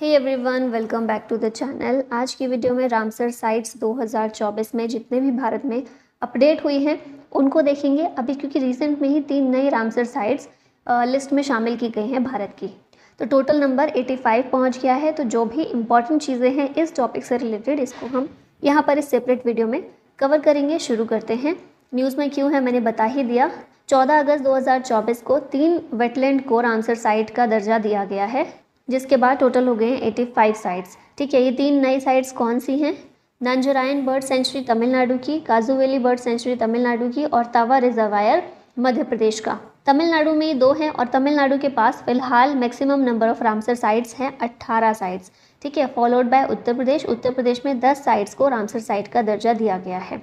Hey everyone, welcome back to the channel. आज की video में रामसर साइट्स 2024 में जितने भी भारत में अपडेट हुई हैं उनको देखेंगे अभी, क्योंकि रिसेंट में ही 3 नई रामसर साइट्स लिस्ट में शामिल की गई हैं भारत की। तो टोटल नंबर 85 पहुंच गया है। तो जो भी इम्पॉर्टेंट चीज़ें हैं इस टॉपिक से रिलेटेड, इसको हम यहाँ पर इस सेपरेट वीडियो में कवर करेंगे। शुरू करते हैं। न्यूज़ में क्यों है मैंने बता ही दिया। 14 अगस्त 2024 को 3 वेटलैंड को रामसर साइट का दर्जा दिया गया है, जिसके बाद टोटल हो गए हैं 85 साइट्स। ठीक है, ये 3 नई साइट्स कौन सी हैं? नंजरायन बर्ड सेंचुरी तमिलनाडु की, काजू वैली बर्ड सेंचुरी तमिलनाडु की और तावा रिजर्वायर मध्य प्रदेश का। तमिलनाडु में ये 2 हैं और तमिलनाडु के पास फिलहाल maximum number of Ramsar sites हैं 18 साइट्स। ठीक है, फॉलोड बाय उत्तर प्रदेश। उत्तर प्रदेश में 10 साइट्स को रामसर साइट का दर्जा दिया गया है।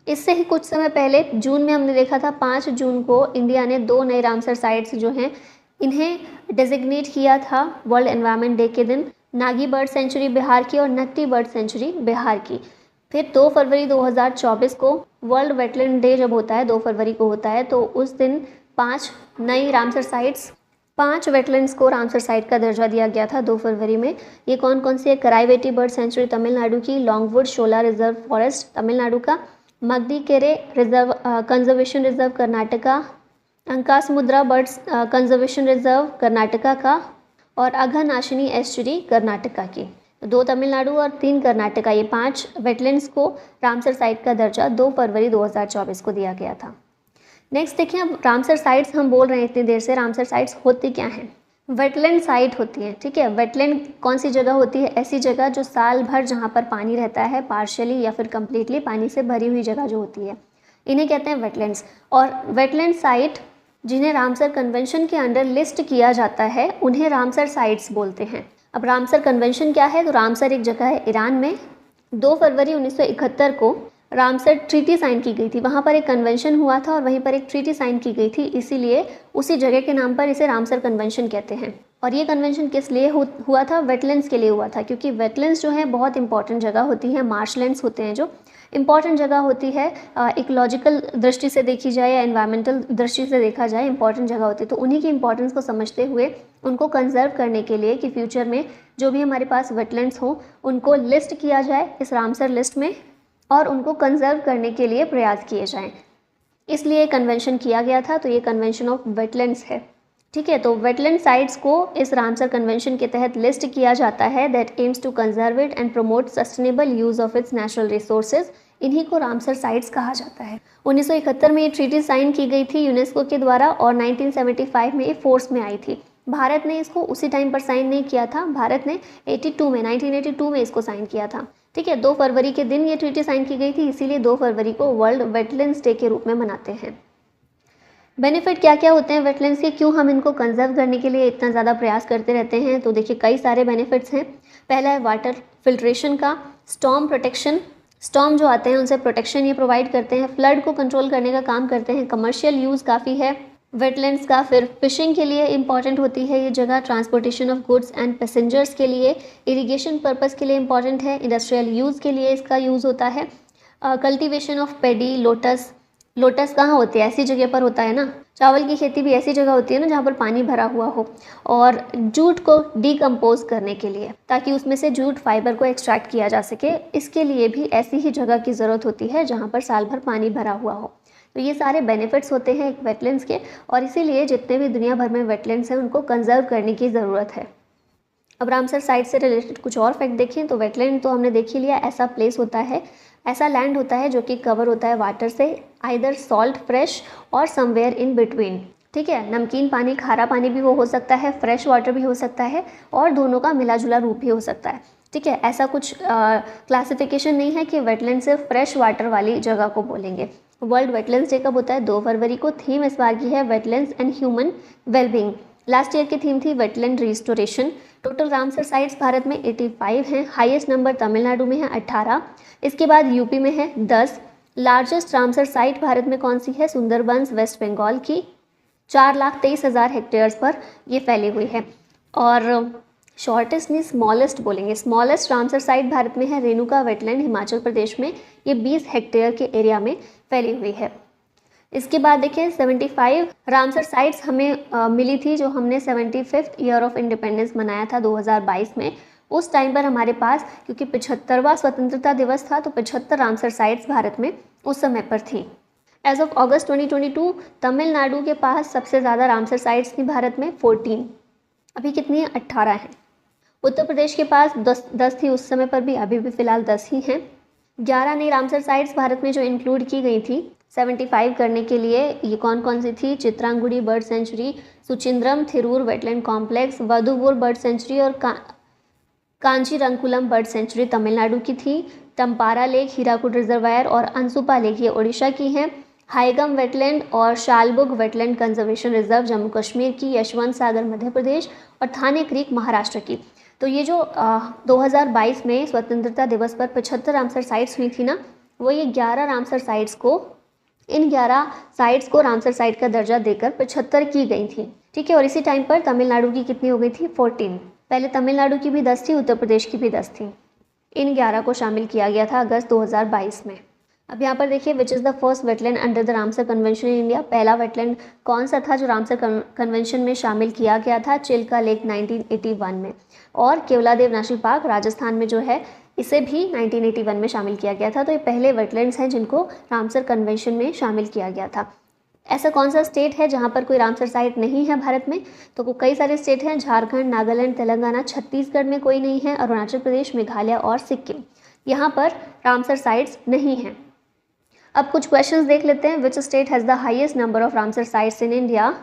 इससे ही कुछ समय पहले जून में हमने देखा था, 5 जून को इंडिया ने 2 नए रामसर साइट्स जो हैं इन्हें डेजिग्नेट किया था वर्ल्ड एनवायरनमेंट डे के दिन। नागी बर्ड सेंचुरी बिहार की और नट्टी बर्ड सेंचुरी बिहार की। फिर 2 फरवरी 2024 को वर्ल्ड वेटलैंड डे जब होता है, 2 फरवरी को होता है, तो उस दिन 5 नई रामसर साइट्स, 5 वेटलैंड्स को रामसर साइट का दर्जा दिया गया था 2 फरवरी में। ये कौन कौन सी है? कराईवेटी बर्ड सेंचुरी तमिलनाडु की, Longwood Shola reserve forest Tamil Nadu का, Magadikere reserve conservation reserve Karnataka, Ankasamudra birds conservation reserve Karnataka का, और अघनाशिनी एस्चुरी कर्नाटका की। 2 तमिलनाडु और 3 कर्नाटका, ये 5 वेटलैंड्स को रामसर साइट का दर्जा 2 फरवरी 2024 को दिया गया था। नेक्स्ट देखिए, अब रामसर साइट्स हम बोल रहे हैं इतनी देर से, रामसर साइट्स होती क्या हैं? वेटलैंड साइट होती है। ठीक है, वेटलैंड कौन सी जगह होती है? ऐसी जगह जो साल भर जहाँ पर पानी रहता है, पार्शियली या फिर कम्प्लीटली पानी से भरी हुई जगह जो होती है, इन्हें कहते हैं वेटलैंड्स। और वेटलैंड साइट जिन्हें रामसर कन्वेंशन के अंडर लिस्ट किया जाता है उन्हें रामसर साइट्स बोलते हैं। अब रामसर कन्वेंशन क्या है? तो रामसर एक जगह है ईरान में। 2 फरवरी 1971 को रामसर ट्रीटी साइन की गई थी। वहाँ पर एक कन्वेंशन हुआ था और वहीं पर एक ट्रीटी साइन की गई थी, इसीलिए उसी जगह के नाम पर इसे रामसर कन्वेंशन कहते हैं। और ये कन्वेंशन किस लिए हुआ था? वेटलैंड्स के लिए हुआ था, क्योंकि वेटलैंड्स जो है बहुत इंपॉर्टेंट जगह होती है। मार्शलैंड्स होते हैं जो इंपॉर्टेंट जगह होती है, इकोलॉजिकल दृष्टि से देखी जाए या एनवायरमेंटल दृष्टि से देखा जाए, इंपॉर्टेंट जगह होती है। तो उन्हीं की इंपॉर्टेंस को समझते हुए उनको कंजर्व करने के लिए कि फ्यूचर में जो भी हमारे पास वेटलैंड्स हों उनको लिस्ट किया जाए इस रामसर लिस्ट में और उनको कंजर्व करने के लिए प्रयास किए जाएं, इसलिए कन्वेंशन किया गया था। तो ये कन्वेंशन ऑफ वेटलैंड्स है। ठीक है, तो वेटलैंड साइट्स को इस रामसर कन्वेंशन के तहत लिस्ट किया जाता है that aims to conserve it and promote sustainable use of its natural resources. इन्हीं को रामसर साइट्स कहा जाता है। 1971 में ये ट्रीटी साइन की गई थी यूनेस्को के द्वारा और 1975 में ये फोर्स में आई थी। भारत ने इसको उसी टाइम पर साइन नहीं किया था, भारत ने 1982 में इसको साइन किया था। ठीक है, 2 फरवरी के दिन ये ट्रीटी साइन की गई थी, इसीलिए 2 फरवरी को वर्ल्ड वेटलैंड्स डे के रूप में मनाते हैं। बेनिफिट क्या क्या होते हैं वेटलैंड्स के? क्यों हम इनको कंजर्व करने के लिए इतना ज़्यादा प्रयास करते रहते हैं? तो देखिए, कई सारे बेनिफिट्स हैं। पहला है वाटर फिल्ट्रेशन का, स्टॉर्म प्रोटेक्शन, स्टॉर्म जो आते हैं उनसे प्रोटेक्शन ये प्रोवाइड करते हैं, फ्लड को कंट्रोल करने का काम करते हैं, कमर्शियल यूज़ काफ़ी है वेटलैंड्स का। फिर फिशिंग के लिए इंपॉर्टेंट होती है ये जगह, transportation of goods and passengers के लिए, इरिगेशन पर्पज़ के लिए इंपॉर्टेंट है, इंडस्ट्रियल यूज़ के लिए इसका यूज़ होता है, cultivation of pedi, lotus. Lotus कहाँ होती है? ऐसी जगह पर होता है ना। चावल की खेती भी ऐसी जगह होती है ना जहाँ पर पानी भरा हुआ हो। और जूट को डिकम्पोज करने के लिए, ताकि उसमें से जूट फाइबर को एक्सट्रैक्ट किया जा सके, इसके लिए भी ऐसी ही जगह की ज़रूरत होती है जहाँ पर साल भर पानी भरा हुआ हो। तो ये सारे बेनिफिट्स होते हैं एक वेटलैंड्स के, और इसीलिए जितने भी दुनिया भर में वेटलैंड्स हैं उनको कंजर्व करने की ज़रूरत है। अब रामसर साइट से रिलेटेड कुछ और फैक्ट देखें तो वेटलैंड तो हमने देख ही लिया, ऐसा प्लेस होता है, ऐसा लैंड होता है जो कि कवर होता है वाटर से, आइदर सॉल्ट, फ्रेश और समवेयर इन बिटवीन। ठीक है, नमकीन पानी, खारा पानी भी वो हो सकता है, फ्रेश वाटर भी हो सकता है, और दोनों का मिला जुला रूप भी हो सकता है। ठीक है, ऐसा कुछ क्लासिफिकेशन नहीं है कि वेटलैंड सिर्फ फ्रेश वाटर वाली जगह को बोलेंगे। वर्ल्ड वेटलैंड्स डे कब होता है? 2 फरवरी को। थीम इस बार की है wetlands and human wellbeing. Last year की थीम थी wetland restoration. Total Ramsar sites Bharat में 85 हैं। हाईएस्ट नंबर तमिलनाडु में है 18, इसके बाद यूपी में है 10। लार्जेस्ट रामसर साइट भारत में कौन सी है? सुंदरबंस वेस्ट बंगाल की, 4,23,000 हेक्टेयर्स पर ये फैली हुई है। और शॉर्टेस्ट नहीं, स्मॉलेस्ट बोलेंगे। स्मॉलेस्ट रामसर साइट भारत में है रेणुका वेटलैंड हिमाचल प्रदेश में, ये 20 हेक्टेयर के एरिया में फैली हुई है। इसके बाद देखिए 75 रामसर साइट्स हमें मिली थी, जो हमने 75th ईयर ऑफ इंडिपेंडेंस मनाया था 2022 में। उस टाइम पर हमारे पास, क्योंकि 75वां स्वतंत्रता दिवस था, तो 75 रामसर साइट्स भारत में उस समय पर थी। एज ऑफ अगस्त 2022 तमिलनाडु के पास सबसे ज़्यादा रामसर साइट्स थी भारत में 14। अभी कितनी है? 18 है। उत्तर प्रदेश के पास 10 थी उस समय पर भी, अभी भी फिलहाल 10 ही हैं। 11 नई रामसर साइट्स भारत में जो इंक्लूड की गई थी 75 करने के लिए, ये कौन कौन सी थी? Chitrangudi bird sanctuary, Suchindram Theroor wetland complex, Vaduvur bird sanctuary और कांचीरंकुलम बर्ड सेंचुरी तमिलनाडु की थी। टम्पारा लेक, हीराकुड रिजर्वायर और अंसुपा लेक ये ओडिशा की हैं। हाईगम वेटलैंड और Shallabug wetland conservation reserve Jammu Kashmir की, यशवंत सागर मध्य प्रदेश और थाने क्रीक महाराष्ट्र की। तो ये जो 2022 में स्वतंत्रता दिवस पर 75 रामसर साइट्स हुई थी ना, वो ये 11 रामसर साइट्स को, इन 11 साइट्स को रामसर साइट का दर्जा देकर 75 की गई थी। ठीक है, और इसी टाइम पर तमिलनाडु की कितनी हो गई थी? 14। पहले तमिलनाडु की भी 10 थी, उत्तर प्रदेश की भी 10 थी। इन 11 को शामिल किया गया था अगस्त 2022 में। अब यहाँ पर देखिए, which is the first wetland under the Ramsar convention in India. पहला वेटलैंड कौन सा था जो रामसर कन्वेंशन में शामिल किया गया था? चिल्का लेक 1981 में। और केवलादेव नेशनल पार्क राजस्थान में जो है, इसे भी 1981 में शामिल किया गया था। तो ये पहले वेटलैंड्स हैं जिनको रामसर कन्वेंशन में शामिल किया गया था। ऐसा कौन सा स्टेट है जहाँ पर कोई रामसर साइट नहीं है भारत में? तो कई सारे स्टेट हैं, झारखंड, नागालैंड, तेलंगाना, छत्तीसगढ़ में कोई नहीं है, अरुणाचल प्रदेश, मेघालय और सिक्किम, यहाँ पर रामसर साइट्स नहीं हैं। अब कुछ क्वेश्चंस देख लेते हैं। विच state has the highest number of Ramsar sites in India?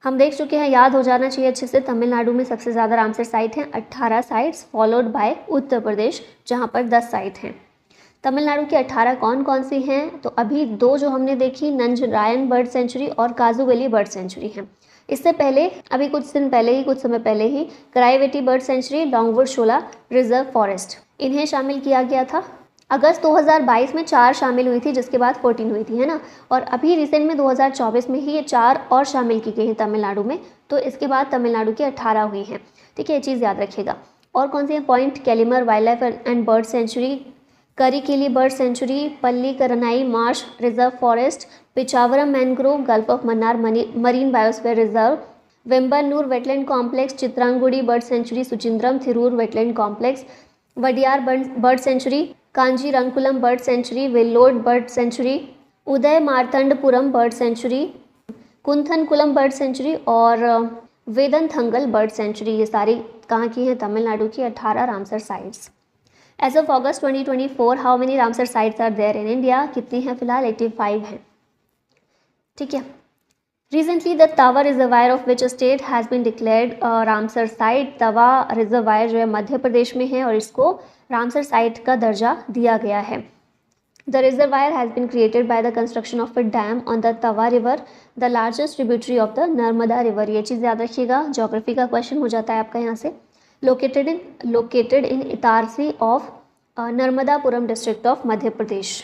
हम देख चुके हैं, याद हो जाना चाहिए अच्छे से। तमिलनाडु में सबसे ज़्यादा रामसर साइट हैं 18 sites, followed by Uttar Pradesh जहाँ पर 10 साइट हैं। तमिलनाडु की 18 कौन कौन सी हैं? तो अभी 2 जो हमने देखी, नंजरायन बर्ड सेंचुरी और काजुवेली बर्ड सेंचुरी हैं। इससे पहले अभी कुछ दिन पहले ही, कुछ समय पहले ही Karaivetti bird sanctuary, Longwood Shola reserve forest, इन्हें शामिल किया गया था। अगस्त 2022 में 4 शामिल हुई थी, जिसके बाद 14 हुई थी, है ना। और अभी रिसेंट में 2024 में ही ये 4 और शामिल की गई हैं तमिलनाडु में। तो इसके बाद तमिलनाडु की 18 हुई हैं। ठीक है, ये चीज़ याद रखिएगा। और कौन सी है? Point Calimere wildlife and bird sanctuary, Karikili bird sanctuary, Pallikaranai marsh reserve forest, Pichavaram mangrove, gulf of Mannar marine biosphere reserve, Vembannur wetland complex, Chitrangudi bird sanctuary, Suchindram Theroor wetland complex, Vadiyar bird sanctuary, Kanjirankulam bird sanctuary, Vellode bird sanctuary, Udayamarthandapuram bird sanctuary, Koonthankulam bird sanctuary और Vedanthangal bird sanctuary. ये सारी कहाँ की हैं? तमिलनाडु की 18 Ramsar sites. As of August 2024 how many Ramsar sites are there in India? कितनी हैं? फिलहाल 85 हैं। ठीक है। Recently the Tawa reservoir of which state has been declared Ramsar site. Tawa reservoir जो है मध्य प्रदेश में है और इसको रामसर साइट का दर्जा दिया गया है। The reservoir has been created by the construction of a dam on the Tawa river, the largest tributary of the Narmada river. ये चीज़ याद रखिएगा, ज्योग्राफी का क्वेश्चन हो जाता है आपका यहाँ से। Located in Itarsi of Narmadapuram district of Madhya Pradesh.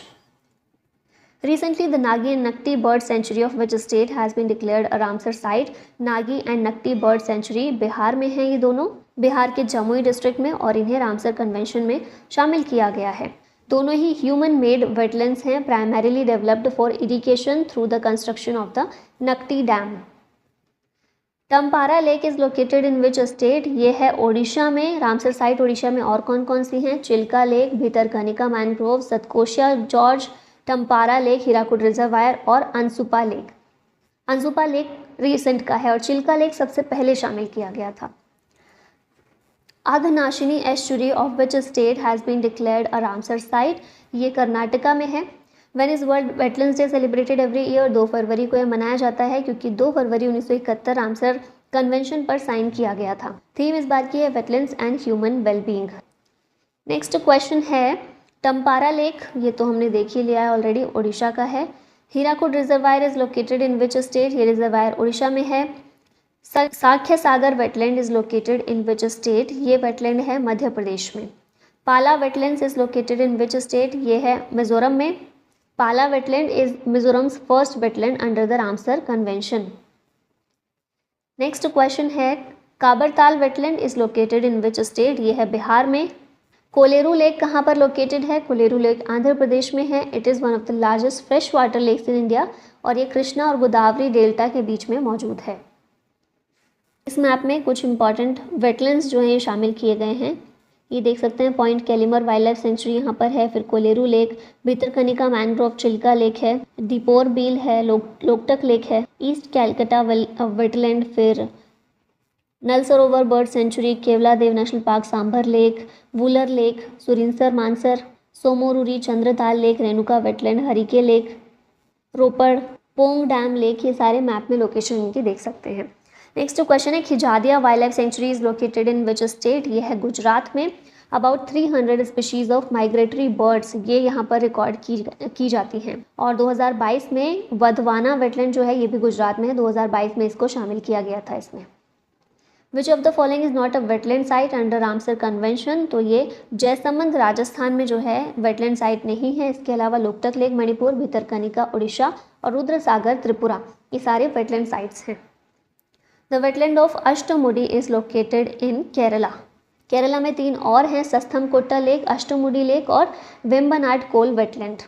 Recently, the Nagi and Nakti bird sanctuary of which state has been declared a Ramsar site? Nagi and Nakti bird sanctuary Bihar में है। ये दोनों बिहार के जमुई डिस्ट्रिक्ट में, और इन्हें रामसर कन्वेंशन में शामिल किया गया है। दोनों ही ह्यूमन मेड वेटलैंड्स हैं, primarily developed for irrigation through the construction of the Nakti dam. Tampara lake is located in which state? ये है ओडिशा में, रामसर साइट ओडिशा में। और कौन कौन सी हैं? Chilka lake, Bhitarkanika mangrove, Satkosia gorge, Tampara lake, Hirakud reservoir और Ansupa lake. Ansupa lake recent का है और चिल्का लेक सबसे पहले शामिल किया गया था। Aghanashini estuary of which state has been declared a Ramsar site? ये कर्नाटका में है। When is world wetlands day celebrated every year? 2 फरवरी को यह मनाया जाता है, क्योंकि 2 फरवरी 1971 रामसर कन्वेंशन पर साइन किया गया था। थीम इस बार की है wetlands and human wellbeing. Next question है, टम्पारा लेक, ये तो हमने देख ही लिया है ऑलरेडी, ओडिशा का है। Hirakud reservoir is located in which state? ये रिजर्वायर ओडिशा में है। Sakhya Sagar wetland is located in which state? ये वेटलैंड है मध्य प्रदेश में। Pala wetlands is located in which state? ये है मिजोरम में। Pala wetland is Mizoram's first wetland under the Ramsar convention. Next question है, Kabartal wetland is located in which state? ये है बिहार में। कोलेरू लेक कहाँ पर लोकेटेड है? कोलेरू लेक आंध्र प्रदेश में है। It is one of the largest fresh water lakes in India और ये कृष्णा और गोदावरी डेल्टा के बीच में मौजूद है। इस मैप में कुछ इंपॉर्टेंट वेटलैंड्स जो हैं शामिल किए गए हैं। ये देख सकते हैं, point Calimere wildlife sanctuary यहाँ पर है, फिर Kolleru lake, Bhitarkanika mangrove Chilka lake है, दीपोर बील है, लोकटक लेक है, ईस्ट कैलकटा वेटलैंड, फिर Nal Sarovar bird sanctuary, Keoladeo national park, Sambhar lake, Wular lake, Surinsar Mansar, Tso Moriri, Chandratal lake, Renuka wetland, Harike lake, Ropar, Pong dam lake, ये सारे मैप में लोकेशन इनकी देख सकते हैं। नेक्स्ट क्वेश्चन है, Khijadia wildlife sanctuary is located in which state? ये है गुजरात में। About 300 species of migratory birds ये यहाँ पर रिकॉर्ड की जाती हैं। और 2022 में वधवाना वेटलैंड जो है ये भी गुजरात में है, 2022 में इसको शामिल किया गया था इसमें। विच of the following is not a wetland site under Ramsar convention? तो ये जयसमंद राजस्थान में जो है वेटलैंड साइट नहीं है। इसके अलावा लोकटक लेक मणिपुर, भितरकनिका उड़ीसा और रुद्रसागर त्रिपुरा, ये सारे वेटलैंड साइट्स हैं। The wetland of Ashtamudi is located in Kerala. Kerala में 3 और हैं, सस्थमकोट्टा लेक, अष्टमुडी लेक और Vembanad Kol wetland.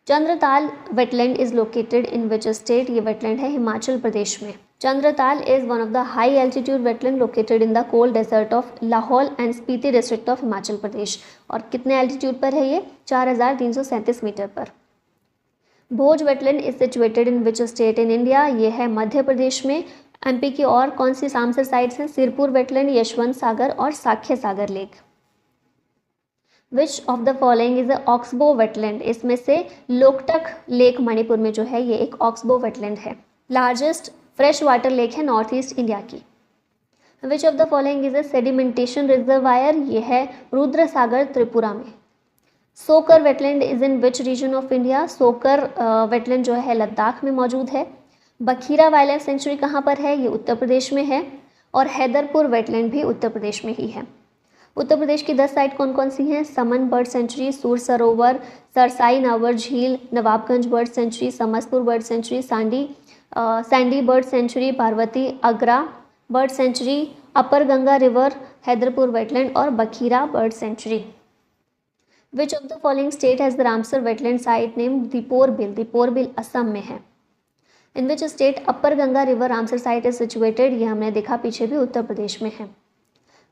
Chandratal wetland is located in which state? ये वेटलैंड है हिमाचल प्रदेश में। Chandratal is one of the high altitude wetland located in the cold desert of Lahaul and Spiti district of Himachal Pradesh. और कितने altitude पर है ये? 4337 मीटर पर। Bhoj wetland is situated in which state in India? ये है मध्य प्रदेश में। एमपी की और कौन सी रामसर साइट्स हैं? सिरपुर वेटलैंड, यशवंत सागर और Sakhya Sagar lake. Which of the following is a oxbow wetland? इसमें से लोकटक लेक मणिपुर में जो है ये एक ऑक्सबो वेटलैंड है। लार्जेस्ट फ्रेश वाटर लेक है नॉर्थ ईस्ट इंडिया की। विच of the following is a sedimentation reservoir? ये है रुद्रसागर त्रिपुरा में। सोकर wetland is in which region of India? सोकर वेटलैंड जो है लद्दाख में मौजूद है। बखीरा वाइल्ड लाइफ सेंचुरी कहाँ पर है? ये उत्तर प्रदेश में है। और हैदरपुर वेटलैंड भी उत्तर प्रदेश में ही है। उत्तर प्रदेश की 10 साइट कौन कौन सी हैं? समन बर्ड सेंचुरी, सूर सरोवर, Sarsai Nawar Jheel, Nawabganj bird sanctuary, Samaspur bird sanctuary, Sandi bird sanctuary, Parvati Agra bird sanctuary, upper Ganga river, Haiderpur wetland और Bakhira bird sanctuary. Which of the following state has the Ramsar wetland site name Deepor Beel? Deepor Beel Assam में है। In which state upper Ganga river Ramsar site is situated? ये हमने देखा पीछे भी उत्तर प्रदेश में है।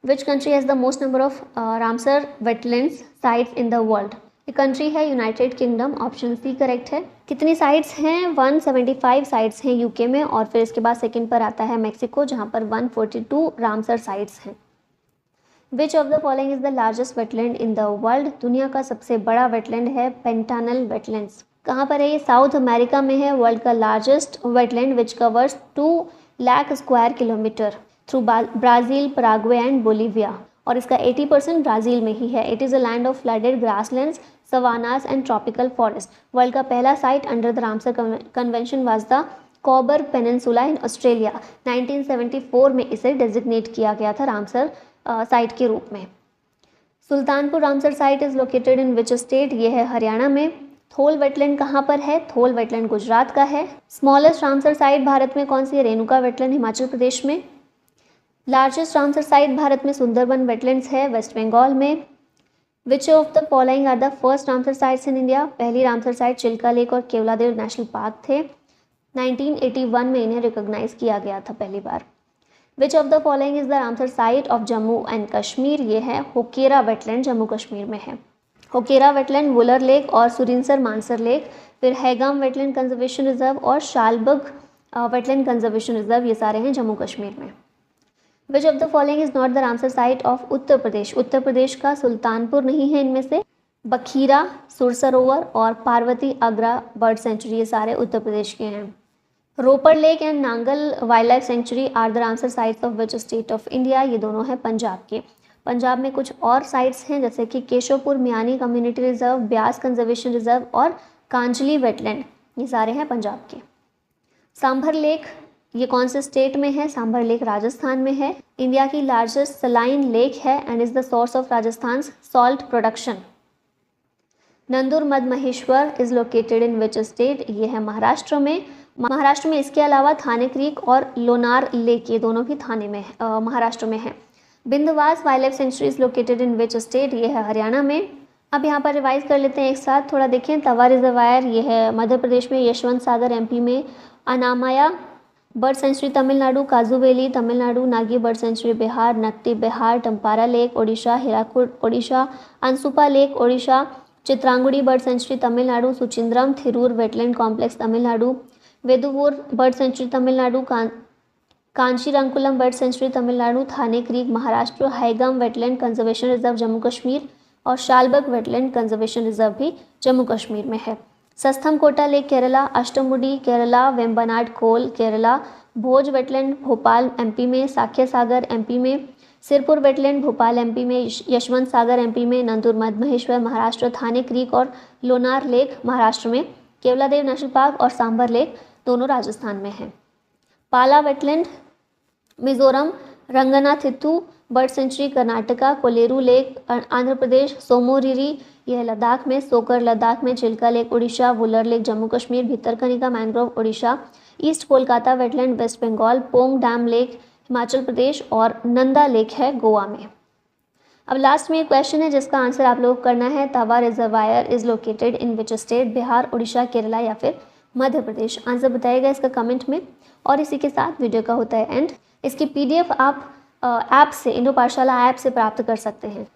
Which country has the most number of Ramsar wetlands sites in the world? ये कंट्री है United Kingdom, option C correct है। कितनी साइट्स हैं? 175 साइट्स हैं यूके में और फिर इसके बाद सेकंड पर आता है मैक्सिको जहाँ पर 142 रामसर साइट्स हैं। विच of the following is the largest wetland in the world? दुनिया का सबसे बड़ा वेटलैंड है पेंटानल वेटलैंड्स। कहाँ पर है ये? साउथ अमेरिका में है। वर्ल्ड का largest wetland which covers 2 lakh square kilometre through Brazil, Paraguay and Bolivia और इसका 80% ब्राज़ील में ही है। It is a land of flooded grasslands, savannas and tropical forest. World का पहला site under the Ramsar convention was the Cobourg peninsula in Australia. 1974 में इसे designate किया गया था रामसर साइट के रूप में। Sultanpur Ramsar site is located in which state? ये है हरियाणा में। थोल वेटलैंड कहाँ पर है? थोल वेटलैंड गुजरात का है। स्मॉलेस्ट रामसर साइट भारत में कौन सी है? रेणुका वेटलैंड हिमाचल प्रदेश में। लार्जेस्ट रामसर साइट भारत में सुंदरबन वेटलैंड्स है वेस्ट बंगाल में। Which of the following are the first Ramsar sites in India? पहली रामसर साइट चिल्का लेक और केवलादेव नेशनल पार्क थे। 1981 में इन्हें रिकॉग्नाइज किया गया था पहली बार। Which of the following is the Ramsar site of Jammu and Kashmir? ये है होकेरा वेटलैंड, जम्मू कश्मीर में है। होकेरा वेटलैंड, वुलर लेक और सुरिनसर मानसर लेक, फिर हैगाम वेटलैंड कंजर्वेशन रिजर्व और शालबग वेटलैंड कंजर्वेशन रिजर्व, ये सारे हैं जम्मू कश्मीर में। Which of the following is not the Ramsar site of Uttar Pradesh? Uttar Pradesh का सुल्तानपुर नहीं है इनमें से। बखीरा, सुर सरोवर और पार्वती अग्रा बर्ड सेंचुरी, ये सारे उत्तर प्रदेश के हैं। Ropar lake and Nangal wildlife sanctuary are the Ramsar sites of which state of India? ये दोनों हैं पंजाब के। पंजाब में कुछ और साइट्स हैं जैसे कि Keshavpur Miani community reserve, Beas conservation reserve और कांजली वेटलैंड, ये सारे हैं पंजाब के। सांभर लेक ये कौन से स्टेट में है? सांभर लेक राजस्थान में है। इंडिया की लार्जेस्ट सलाइन लेक है and is the source of Rajasthan salt production. Nandur Madh Maheshwar is located in which state? ये है महाराष्ट्र में। महाराष्ट्र में इसके अलावा थाने क्रीक और लोनार लेक, ये दोनों भी थाने में महाराष्ट्र में है। Bhindawas wildlife sanctuary is located in which state, ये है हरियाणा में। अब यहाँ पर रिवाइज कर लेते हैं एक साथ, थोड़ा देखें। तवा रिजर्वायर ये है मध्य प्रदेश में, यशवंत सागर एमपी में, Anamaya bird sanctuary Tamil Nadu, Kazhuveli Tamil Nadu, Nagi bird sanctuary Bihar, Nakti Bihar, Tampara lake Odisha, Hirakud Odisha, Ansupa lake Odisha, Chitrangudi bird sanctuary Tamil Nadu, Suchindram Theroor wetland complex Tamil Nadu, Vaduvur bird sanctuary Tamil Nadu, Kanjirankulam bird sanctuary Tamil Nadu, Thane creek Maharashtra, Hygam wetland conservation reserve Jammu Kashmir और शालबग वेटलैंड कंजर्वेशन रिजर्व भी जम्मू कश्मीर में है। सस्थमकोटा लेक केरला, अष्टमुडी केरला, वेम्बनाड कोल केरला, भोज वेटलैंड भोपाल एमपी में, साख्य सागर एमपी में, सिरपुर वेटलैंड भोपाल एमपी में, यशवंत सागर एमपी में, नंदुर महेश्वर महाराष्ट्र, थाने क्रीक और लोनार लेक महाराष्ट्र में, केवलादेव नेशनल पार्क और सांबर लेक दोनों राजस्थान में हैं। Pala wetland Mizoram, Ranganathittu bird sanctuary Karnataka, Kolleru lake Andhra Pradesh, Tsomoriri यह लद्दाख में, सोकर लद्दाख में, Chilika lake Orissa, Wular lake Jammu Kashmir, Bhitarkanika mangrove Orissa, east Kolkata wetland west Bengal, Pong dam lake Himachal Pradesh और नंदा लेक है गोवा में। अब लास्ट में एक क्वेश्चन है जिसका आंसर आप लोग करना है। Tawa reservoir is located in which state, Bihar, Orissa, Kerala या फिर मध्य प्रदेश। आंसर बताइएगा इसका कमेंट में। और इसी के साथ वीडियो का होता है एंड। इसकी PDF आप ऐप से, इंडो पाठशाला ऐप से प्राप्त कर सकते हैं।